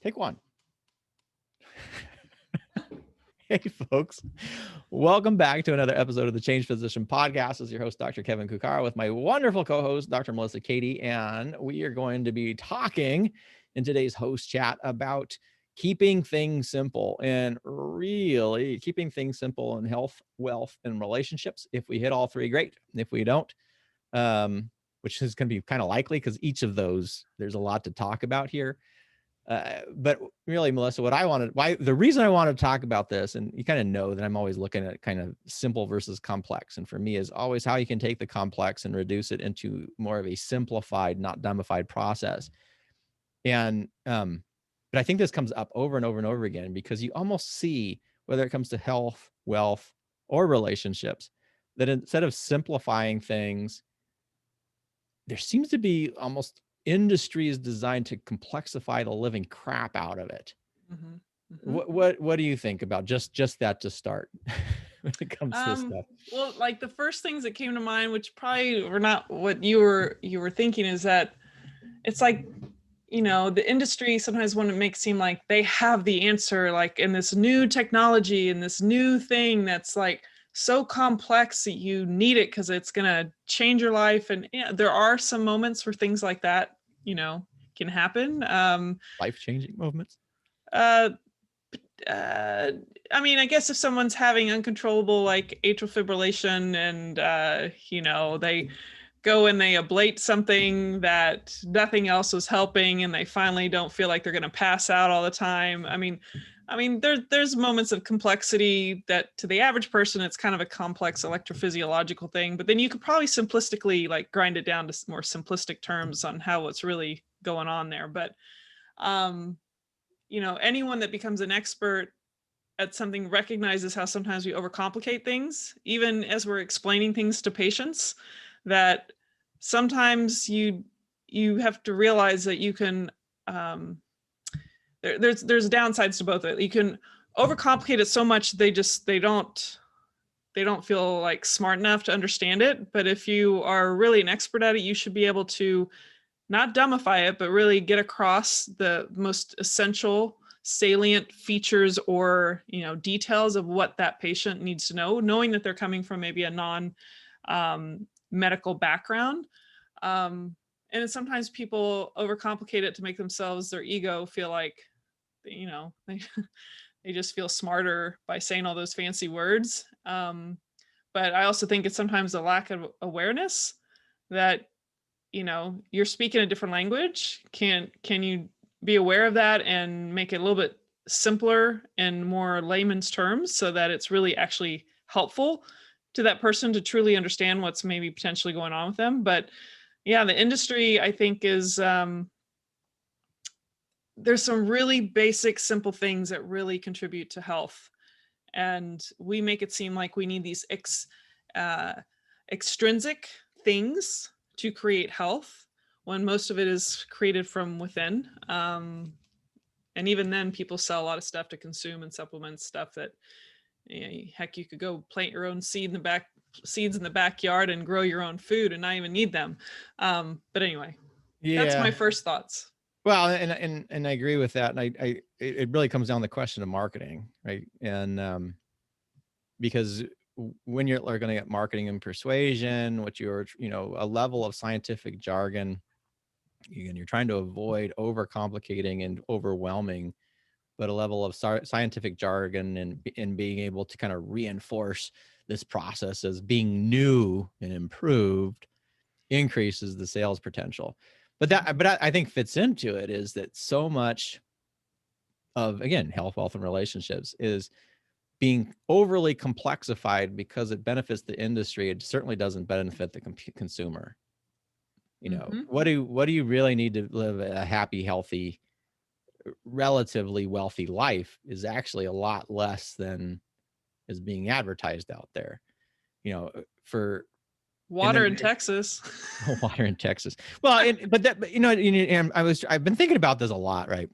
Take one. Hey, folks. Welcome back to another episode of the Change Physician Podcast. This is your host, Dr. Kevin Cuccaro, with my wonderful co-host, Dr. Melissa Cady. And we are going to be talking in today's host chat about keeping things simple and really keeping things simple in health, wealth, and relationships. If we hit all three, great. If we don't, which is going to be kind of likely because each of those, there's a lot to talk about here. But really, Melissa, the reason I wanted to talk about this, and you kind of know that I'm always looking at kind of simple versus complex. And for me is always how you can take the complex and reduce it into more of a simplified, not dumbified process. And, but I think this comes up over and over and over again, because you almost see, whether it comes to health, wealth, or relationships, that instead of simplifying things, there seems to be almost industry is designed to complexify the living crap out of it. Mm-hmm. Mm-hmm. What do you think about just that to start when it comes to this stuff? Well, like the first things that came to mind, which probably were not what you were thinking, is that it's like, you know, the industry sometimes want to make it seem like they have the answer, like in this new technology and this new thing that's like so complex that you need it because it's going to change your life. And yeah, there are some moments where things like that, you know, can happen. Life-changing moments. I mean, I guess if someone's having uncontrollable like atrial fibrillation and, you know, they go and they ablate something that nothing else was helping and they finally don't feel like they're going to pass out all the time. I mean, there's moments of complexity that to the average person, it's kind of a complex electrophysiological thing, but then you could probably simplistically like grind it down to more simplistic terms on how what's really going on there. But, you know, anyone that becomes an expert at something recognizes how sometimes we overcomplicate things, even as we're explaining things to patients, that sometimes you have to realize that you can, there's downsides to both of it. You can overcomplicate it so much they don't feel like smart enough to understand it. But if you are really an expert at it, you should be able to not dumbify it, but really get across the most essential salient features or, you know, details of what that patient needs to know, knowing that they're coming from maybe a non medical background. And sometimes people overcomplicate it to make themselves, their ego, feel like, you know, they just feel smarter by saying all those fancy words. But I also think it's sometimes a lack of awareness that, you know, you're speaking a different language. Can you be aware of that and make it a little bit simpler and more layman's terms so that it's really actually helpful to that person to truly understand what's maybe potentially going on with them? But yeah, the industry, I think, is there's some really basic, simple things that really contribute to health. And we make it seem like we need these extrinsic things to create health, when most of it is created from within. And even then, people sell a lot of stuff to consume and supplement stuff that, you know, heck, you could go plant your own seeds in the backyard and grow your own food and not even need them. But anyway, that's my first thoughts. Well, and I agree with that. And it really comes down to the question of marketing, right? And because when you're looking at marketing and persuasion, what you're, you know, a level of scientific jargon, and you're trying to avoid overcomplicating and overwhelming, but a level of scientific jargon and being able to kind of reinforce this process as being new and improved increases the sales potential. But I think fits into it is that so much of, again, health, wealth, and relationships is being overly complexified because it benefits the industry. It certainly doesn't benefit the consumer. You know, what do you really need to live a happy, healthy, relatively wealthy life is actually a lot less than is being advertised out there. You know, for water in Texas. Water in Texas. Well, but you know, and I've been thinking about this a lot, right?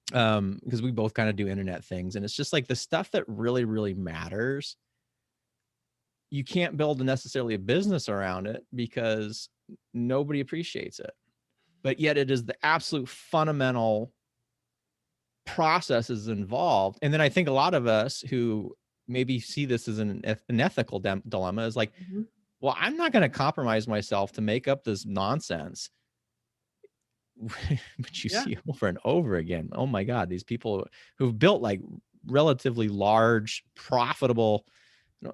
Because we both kind of do internet things, and it's just like the stuff that really, really matters. You can't build necessarily a business around it because nobody appreciates it, but yet it is the absolute fundamental processes involved. And then I think a lot of us who maybe see this as an ethical dilemma is like, Mhm. well, I'm not going to compromise myself to make up this nonsense. But you Yeah. see over and over again, oh my God, these people who've built like relatively large, profitable,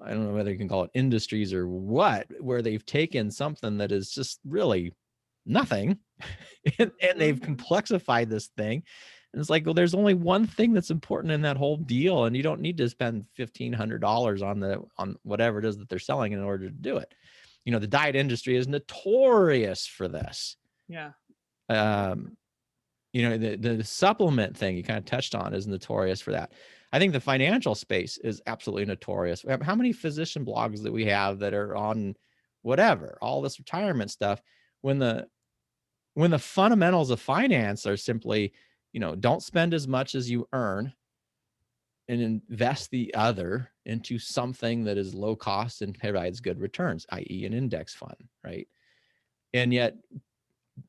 I don't know whether you can call it industries or what, where they've taken something that is just really nothing and they've Mhm. complexified this thing. And it's like, well, there's only one thing that's important in that whole deal. And you don't need to spend $1,500 on whatever it is that they're selling in order to do it. You know, the diet industry is notorious for this. Yeah. Um, you know, the supplement thing you kind of touched on is notorious for that. I think the financial space is absolutely notorious. How many physician blogs that we have that are on whatever, all this retirement stuff, when the fundamentals of finance are simply, you know, don't spend as much as you earn and invest the other into something that is low cost and provides good returns, i.e. an index fund, right? And yet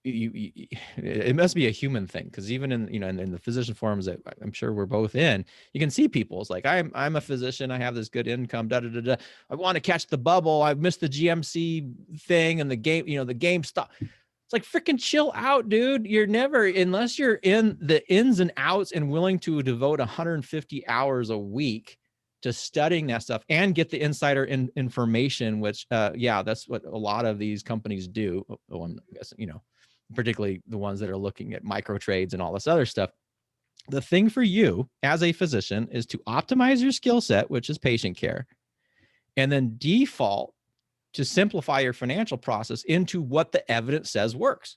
it must be a human thing, because even in, you know, in the physician forums that I'm sure we're both in, you can see people, it's like, I'm a physician, I have this good income, I want to catch the bubble, I've missed the GMC thing and the game, you know, the GameStop. It's like, freaking chill out, dude. You're never, unless you're in the ins and outs and willing to devote 150 hours a week to studying that stuff and get the insider information, which, yeah, that's what a lot of these companies do. Oh, I'm guessing, you know, particularly the ones that are looking at micro trades and all this other stuff. The thing for you as a physician is to optimize your skill set, which is patient care, and then default to simplify your financial process into what the evidence says works.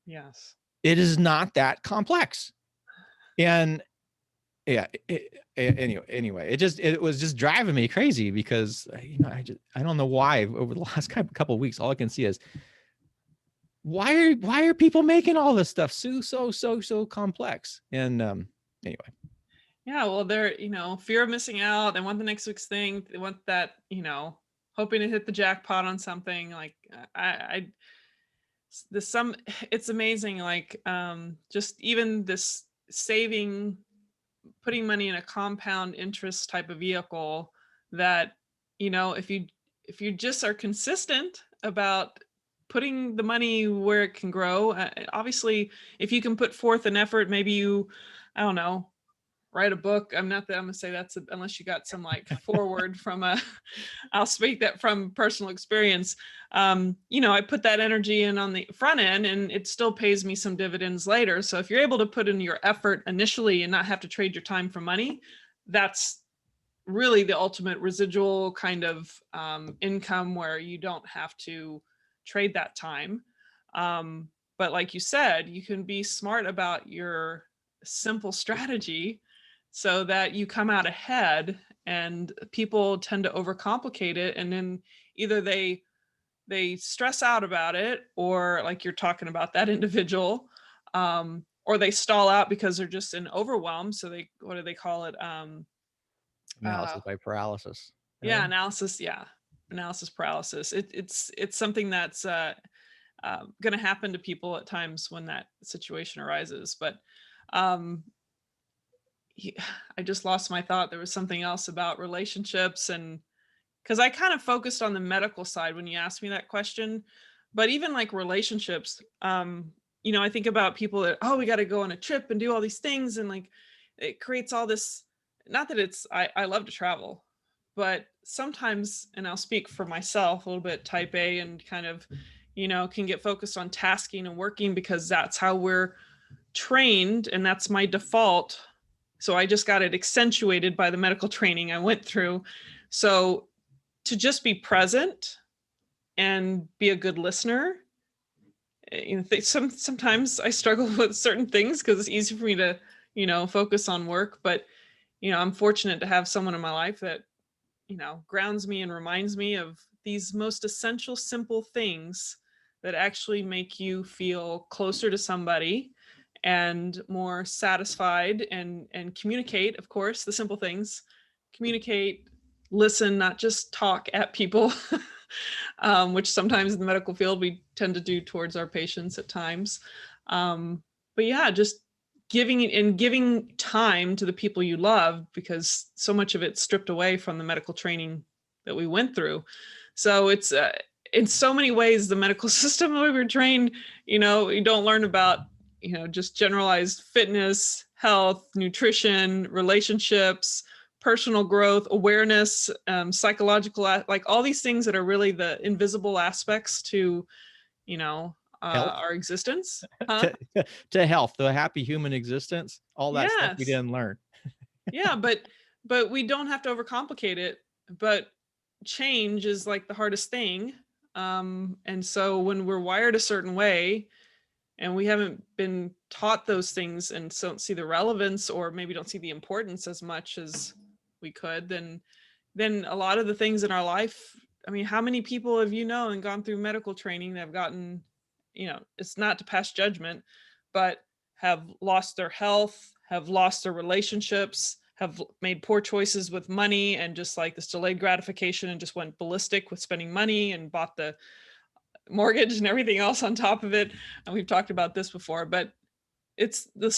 Yes. It is not that complex. And yeah, anyway, it was just driving me crazy because, you know, I don't know why over the last couple of weeks, all I can see is why are people making all this stuff so complex? And anyway. Yeah, well, they're, you know, fear of missing out. They want the next week's thing. They want that, you know, hoping to hit the jackpot on something. Like the some, it's amazing. Like, just even this saving, putting money in a compound interest type of vehicle that, you know, if you just are consistent about putting the money where it can grow, obviously, if you can put forth an effort, maybe you, I don't know, write a book. I'm not that I'm gonna say unless you got some like forward from a, I'll speak that from personal experience. You know, I put that energy in on the front end and it still pays me some dividends later. So if you're able to put in your effort initially and not have to trade your time for money, that's really the ultimate residual kind of income where you don't have to trade that time. But like you said, you can be smart about your simple strategy so that you come out ahead, and people tend to overcomplicate it, and then either they stress out about it, or like you're talking about that individual, or they stall out because they're just in overwhelm, so they, what do they call it, uh Analysis by paralysis. yeah, analysis, yeah, analysis paralysis. It's something that's going to happen to people at times when that situation arises. But um I just lost my thought. There was something else about relationships, and because I kind of focused on the medical side when you asked me that question, but even like relationships, you know, I think about people that, oh, we got to go on a trip and do all these things, and like it creates all this. Not that it's, I love to travel, but sometimes, and I'll speak for myself a little bit, type A, and kind of, you know, can get focused on tasking and working because that's how we're trained and that's my default. So I just got it accentuated by the medical training I went through. So to just be present and be a good listener, you know, sometimes I struggle with certain things because it's easy for me to, you know, focus on work. But, you know, I'm fortunate to have someone in my life that, you know, grounds me and reminds me of these most essential, simple things that actually make you feel closer to somebody and more satisfied, and communicate, of course, the simple things, communicate, listen, not just talk at people, which sometimes in the medical field we tend to do towards our patients at times. But yeah, just giving time to the people you love, because so much of it's stripped away from the medical training that we went through. So it's in so many ways the medical system we were trained, you don't learn about, just generalized fitness, health, nutrition, relationships, personal growth, awareness, psychological, like all these things that are really the invisible aspects to, Health our existence. Huh? to health, to a happy human existence, all that stuff we Yes. didn't learn. Yeah, but we don't have to overcomplicate it. But change is like the hardest thing. And so when we're wired a certain way and we haven't been taught those things and so don't see the relevance, or maybe don't see the importance as much as we could, then a lot of the things in our life, I mean, how many people have and gone through medical training that have gotten, it's not to pass judgment, but have lost their health, have lost their relationships, have made poor choices with money, and just like this delayed gratification, and just went ballistic with spending money and bought the mortgage and everything else on top of it. And we've talked about this before, but it's the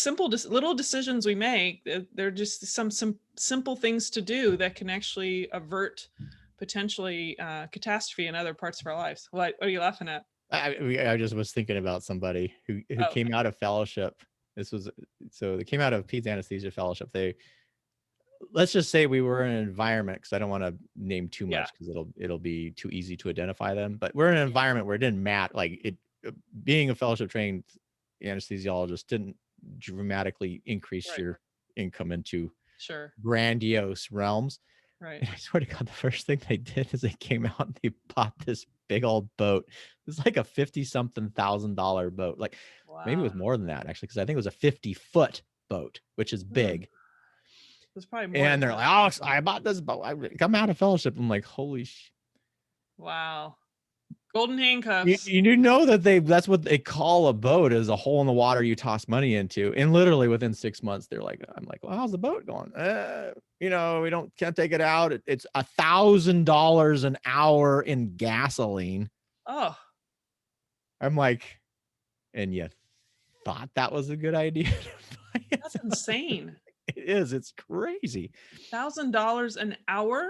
little decisions we make. They're just some simple things to do that can actually avert potentially catastrophe in other parts of our lives. What are you laughing at? I just was thinking about somebody who Oh, came out of fellowship. So they came out of peds anesthesia fellowship. Let's just say we were in an environment, because I don't want to name too yeah, much because it'll be too easy to identify them. But we're in an environment where it didn't matter. Like being a fellowship trained anesthesiologist didn't dramatically increase right, your income into sure, grandiose realms. right. And I swear to God, the first thing they did is they came out and they bought this big old boat. It was like a 50-something thousand-dollar boat. Like maybe it was Wow. more than that, actually, because I think it was a 50-foot boat, which is Hmm. big. There's probably more than And they're that. like, "Oh, I bought this boat. I come out of fellowship." I'm like, "Holy sh!" Wow. Golden You, handcuffs. you do know that that's what they call a boat, is a hole in the water you toss money into. And literally within 6 months, I'm like, "Well, how's the boat going?" We can't take it out. It's $1,000 an hour in gasoline. Oh, I'm like, and you thought that was a good idea to buy it? that's insane. It is. It's crazy. $1,000 an hour?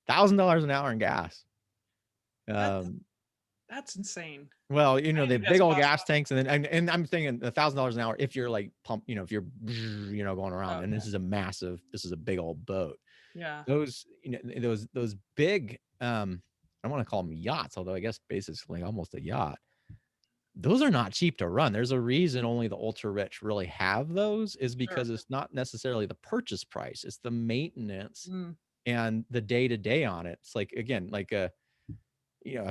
$1,000 an hour in gas. That's Um, that's insane. well, I didn't the think that's big old possible. gas tanks, and I'm thinking $1,000 an hour if you're like if you're going around, and Okay. this is a big old boat. Yeah. Those those big I want to call them yachts, although I guess basically almost a yacht. Those are not cheap to run. There's a reason only the ultra rich really have those, is Sure. because it's not necessarily the purchase price, it's the maintenance Mm. and the day to day on it. It's like, again, like a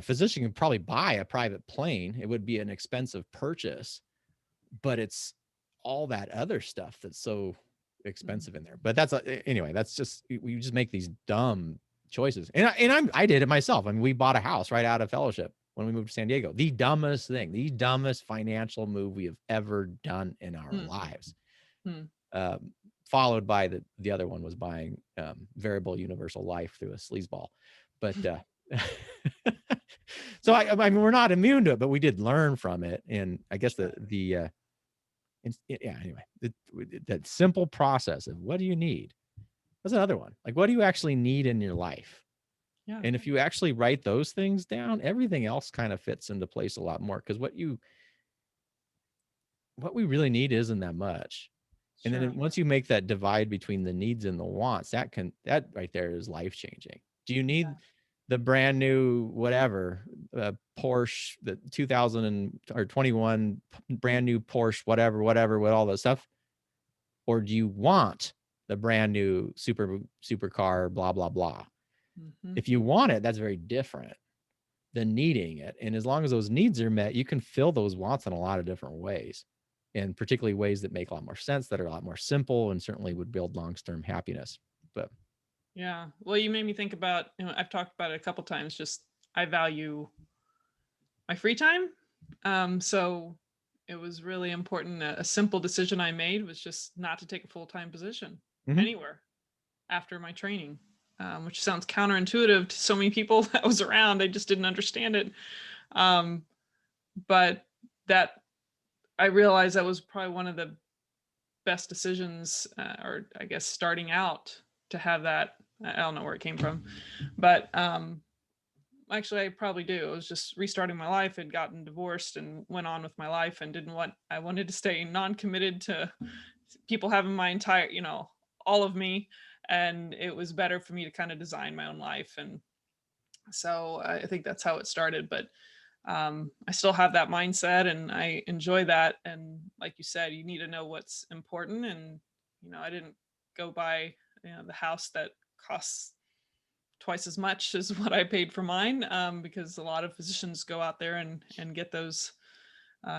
physician can probably buy a private plane. It would be an expensive purchase, but it's all that other stuff that's so Mm. expensive in there. But anyway, that's just, we just make these dumb choices. I did it myself. I mean, we bought a house right out of fellowship when we moved to San Diego. The dumbest financial move we have ever done in our Mm. lives. Mm. Followed by the other one was buying variable universal life through a sleazeball. But so I mean, we're not immune to it, but we did learn from it. And I guess anyway, that simple process of what do you need? That's another one. Like, what do you actually need in your life? Yeah. And if you actually write those things down, everything else kind of fits into place a lot more. Because what we really need isn't that much. And Sure. then once you make that divide between the needs and the wants, that right there is life changing. Do you Yeah. need the brand new whatever Porsche, the 2021 brand new Porsche, whatever, with all that stuff, or do you want the brand new supercar, blah blah blah? Mhm. If you want it, that's very different than needing it. And as long as those needs are met, you can fill those wants in a lot of different ways, and particularly ways that make a lot more sense, that are a lot more simple, and certainly would build long-term happiness. But Yeah. Well, you made me think about, I've talked about it a couple times, just I value my free time. So it was really important. A simple decision I made was just not to take a full-time position mhm. anywhere after my training, which sounds counterintuitive to so many people that was around. They just didn't understand it. But that I realized that was probably one of the best decisions, or I guess starting out to have that. I don't know where it came from, but actually I probably do. I was just restarting my life, had gotten divorced and went on with my life, and I wanted to stay non-committed to people having my entire, all of me. And it was better for me to kind of design my own life. And so I think that's how it started. But I still have that mindset and I enjoy that. And like you said, you need to know what's important. And, I didn't go buy, the house that costs twice as much as what I paid for mine, because a lot of physicians go out there and get those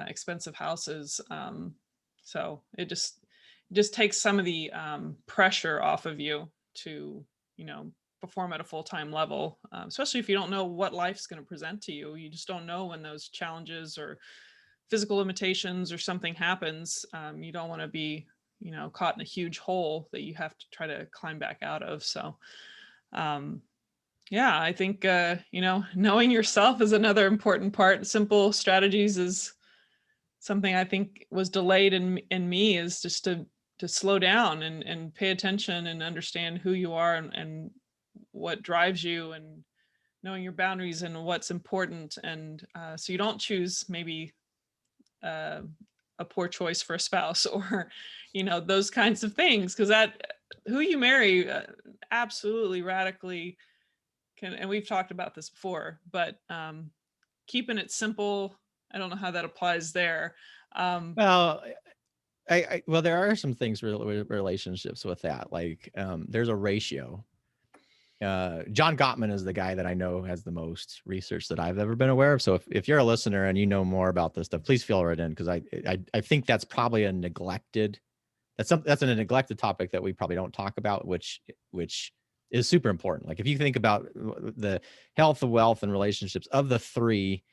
expensive houses. So it just takes some of the pressure off of you to, perform at a full-time level, especially if you don't know what life's going to present to you. You just don't know when those challenges or physical limitations or something happens. You don't want to be, caught in a huge hole that you have to try to climb back out of. So, yeah, I think, knowing yourself is another important part. Simple strategies is something I think was delayed in me, is just to slow down and pay attention and understand who you are and what drives you, and knowing your boundaries and what's important. And so you don't choose maybe uh, a poor choice for a spouse or, those kinds of things. Because that who you marry absolutely radically can, and we've talked about this before, but keeping it simple, I don't know how that applies there. Well, well, there are some things with relationships with that. Like, there's a ratio. John Gottman is the guy that I know has the most research that I've ever been aware of. So if you're a listener and you know more about this stuff, please fill it in, because I think that's probably a neglected topic that we probably don't talk about, which is super important. Like, if you think about the health, the wealth, and relationships of the three,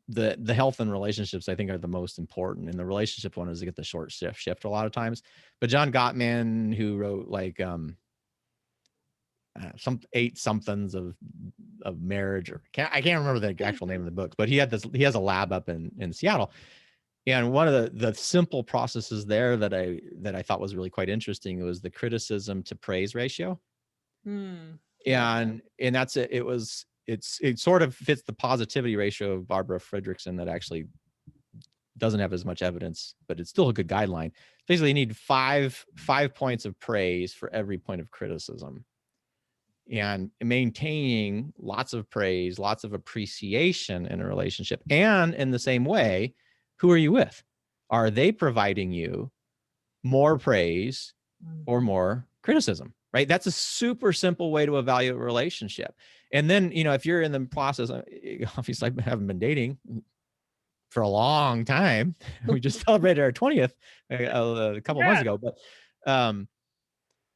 the health and relationships I think are the most important, and the relationship one is to get the short shift a lot of times. But John Gottman, who wrote like some 8 somethings of marriage, or I can't remember the actual name of the books, but he has a lab up in Seattle. And one of the simple processes there that I thought was really quite interesting was the criticism to praise ratio. Yeah. And that's it. It sort of fits the positivity ratio of Barbara Fredrickson that actually doesn't have as much evidence, but it's still a good guideline. Basically, you need five points of praise for every point of criticism. And maintaining lots of praise, lots of appreciation in a relationship. And in the same way, who are you with? Are they providing you more praise or more criticism? Right? That's a super simple way to evaluate a relationship. And then, if you're in the process, obviously I haven't been dating for a long time. We just celebrated our 20th a couple months ago. But,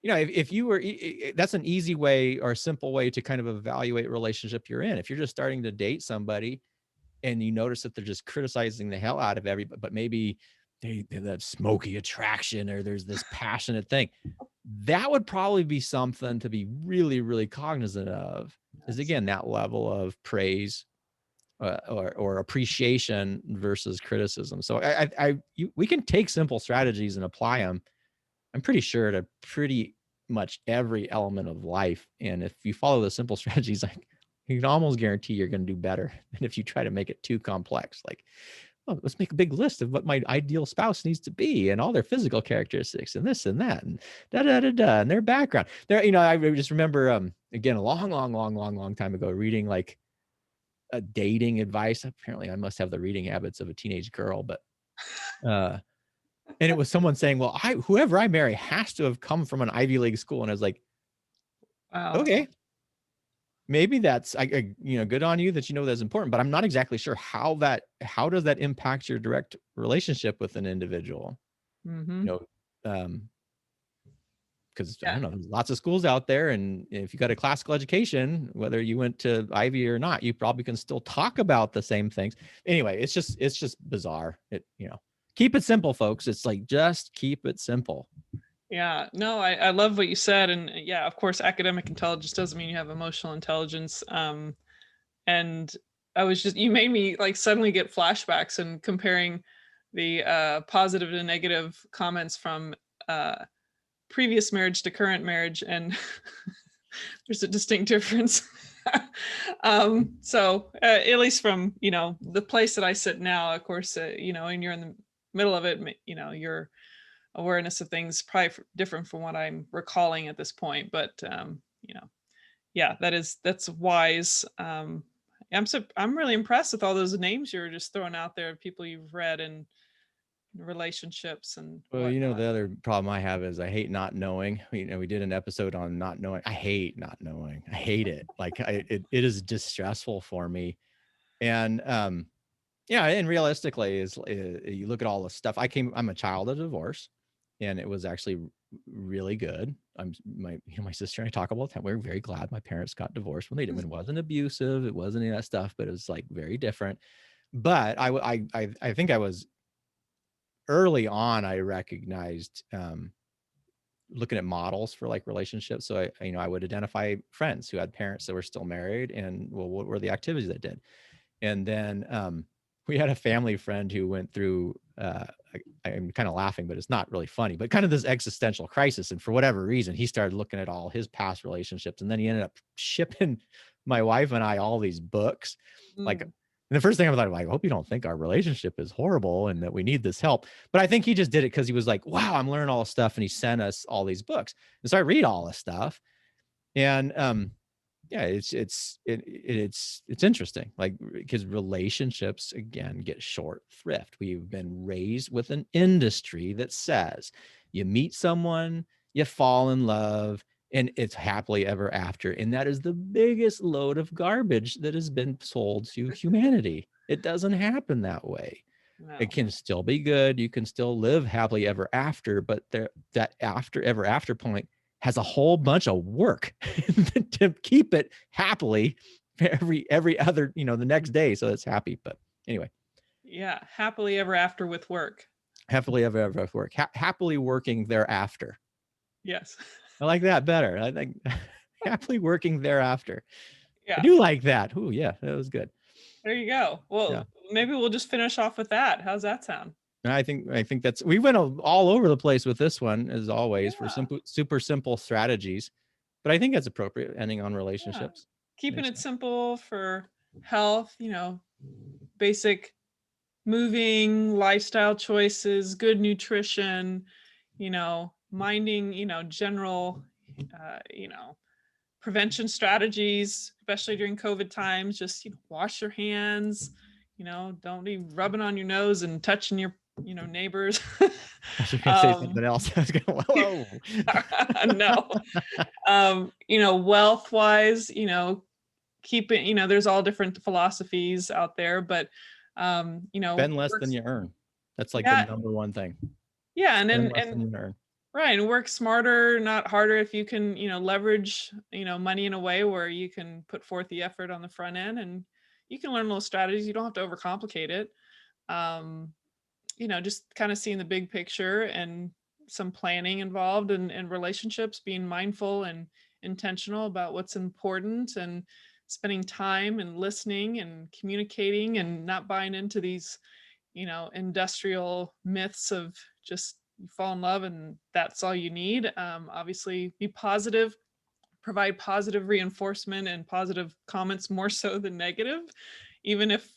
if you were, that's an easy way or a simple way to kind of evaluate a relationship you're in. If you're just starting to date somebody and you notice that they're just criticizing the hell out of everybody, but maybe they have that smoky attraction, or there's this passionate thing, that would probably be something to be really, really cognizant of. Is again, that level of praise or appreciation versus criticism. So we can take simple strategies and apply them, I'm pretty sure, to pretty much every element of life. And if you follow the simple strategies, you can almost guarantee you're going to do better than if you try to make it too complex. Like, oh, let's make a big list of what my ideal spouse needs to be and all their physical characteristics and this and that and and their background. I just remember, again, a long time ago, reading like a dating advice. Apparently I must have the reading habits of a teenage girl, but, and it was someone saying, well, whoever I marry has to have come from an Ivy League school. And I was like, Wow. okay, maybe that's, good on you that that's important, but I'm not exactly sure how does that impact your direct relationship with an individual? Because I don't know, there's lots of schools out there, and if you got a classical education, whether you went to Ivy or not, you probably can still talk about the same things. Anyway, it's just bizarre. Keep it simple, folks. It's like, just keep it simple. Yeah, no, I love what you said. And yeah, of course, academic intelligence doesn't mean you have emotional intelligence. And you made me like suddenly get flashbacks and comparing the positive and negative comments from previous marriage to current marriage, and there's a distinct difference. So at least from, the place that I sit now, of course, and you're in the middle of it, your awareness of things probably different from what I'm recalling at this point. But yeah, that's wise. I'm really impressed with all those names you were just throwing out there of people you've read and relationships and Well, whatnot. the other problem I have is I hate not knowing. We did an episode on not knowing. I hate not knowing. I hate it. Like it is distressful for me. And yeah, and realistically is you look at all the stuff. I'm a child of divorce, and it was actually really good. My sister and I talk all the time. We're very glad my parents got divorced when they did. When it wasn't abusive, it wasn't any of that stuff, but it was like very different. But I think I was early on. I recognized looking at models for like relationships. So I would identify friends who had parents that were still married, and well, what were the activities they did. And then we had a family friend who went through, I'm kind of laughing, but it's not really funny, but kind of this existential crisis. And for whatever reason, he started looking at all his past relationships. And then he ended up shipping my wife and I all these books. Like, Mm. and the first thing I was like, I hope you don't think our relationship is horrible and that we need this help. But I think he just did it because he was like, wow, I'm learning all this stuff. And he sent us all these books. And so I read all this stuff. And yeah, it's interesting, like, because relationships again get short thrift. We've been raised with an industry that says you meet someone, you fall in love, and it's happily ever after. And that is the biggest load of garbage that has been sold to humanity. It doesn't happen that way. No. It can still be good. You can still live happily ever after, but that after ever after point has a whole bunch of work to keep it happily every other, the next day. So it's happy. But anyway, Yeah, happily ever after with work. happily ever work, happily working thereafter. Yes. I like that better. I think happily working thereafter. Yeah. I do like that. Oh yeah, that was good. There you go. Well, Yeah. maybe we'll just finish off with that. How's that sound? And I think that's, we went all over the place with this one as always for Yeah. super simple strategies, but I think that's appropriate ending on relationships. Keeping it simple for health, basic moving, lifestyle choices, good nutrition, minding, general, prevention strategies, especially during COVID times. Just, wash your hands, don't be rubbing on your nose and touching your, neighbors. I was going to say something else. I was going, whoa. No. Wealth wise, keep it, there's all different philosophies out there, but spend less than you earn. That's like yeah, the number one thing. Yeah, and Spend then less than you earn. right, and work smarter, not harder. If you can, leverage, money in a way where you can put forth the effort on the front end, and you can learn little strategies. You don't have to overcomplicate it. Just kind of seeing the big picture and some planning involved, and relationships, being mindful and intentional about what's important, and spending time and listening and communicating, and not buying into these, industrial myths of just you fall in love and that's all you need. Obviously, be positive, provide positive reinforcement and positive comments more so than negative. Even if,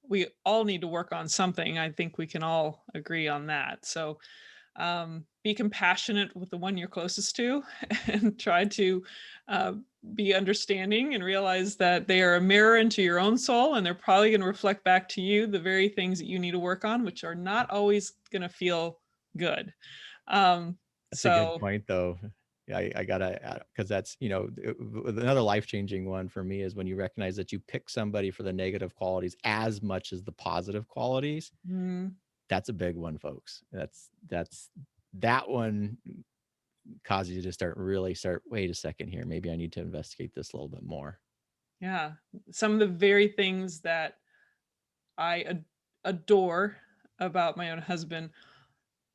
we all need to work on something, I think we can all agree on that. So be compassionate with the one you're closest to, and try to be understanding, and realize that they are a mirror into your own soul, and they're probably going to reflect back to you the very things that you need to work on, which are not always going to feel good. That's a good point, though. I gotta, because that's, another life-changing one for me is when you recognize that you pick somebody for the negative qualities as much as the positive qualities. That's a big one, folks. That one causes you to start, wait a second here, maybe I need to investigate this a little bit more. Yeah, some of the very things that I adore about my own husband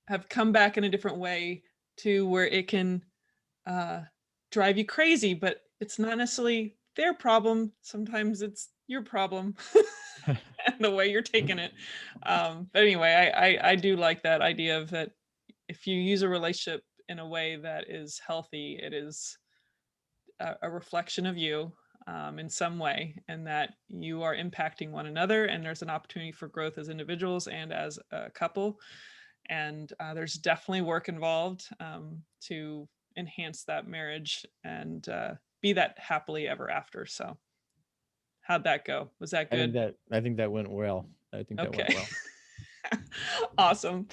have come back in a different way, to where it can drive you crazy, but it's not necessarily their problem. Sometimes it's your problem and the way you're taking it. But anyway, I do like that idea of that if you use a relationship in a way that is healthy, it is a reflection of you in some way, and that you are impacting one another, and there's an opportunity for growth as individuals and as a couple. And there's definitely work involved to enhance that marriage and be that happily ever after. So how'd that go? Was that good? I think that went well. I think that went Okay. well. Awesome.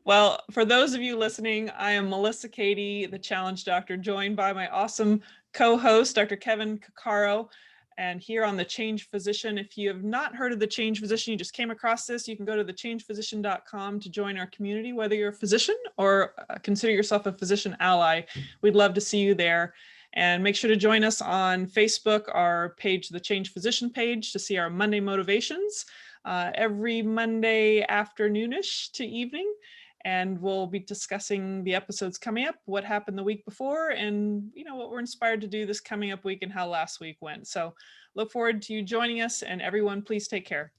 Well, for those of you listening, I am Melissa Cady, the Challenge Doctor, joined by my awesome co-host, Dr. Kevin Cuccaro. And here on The Change Physician, if you have not heard of The Change Physician, you just came across this, you can go to thechangephysician.com to join our community, whether you're a physician or consider yourself a physician ally. We'd love to see you there. And make sure to join us on Facebook, our page, The Change Physician page, to see our Monday motivations every Monday afternoonish to evening. And we'll be discussing the episodes coming up, what happened the week before, and what we're inspired to do this coming up week and how last week went. So look forward to you joining us, and everyone, please take care.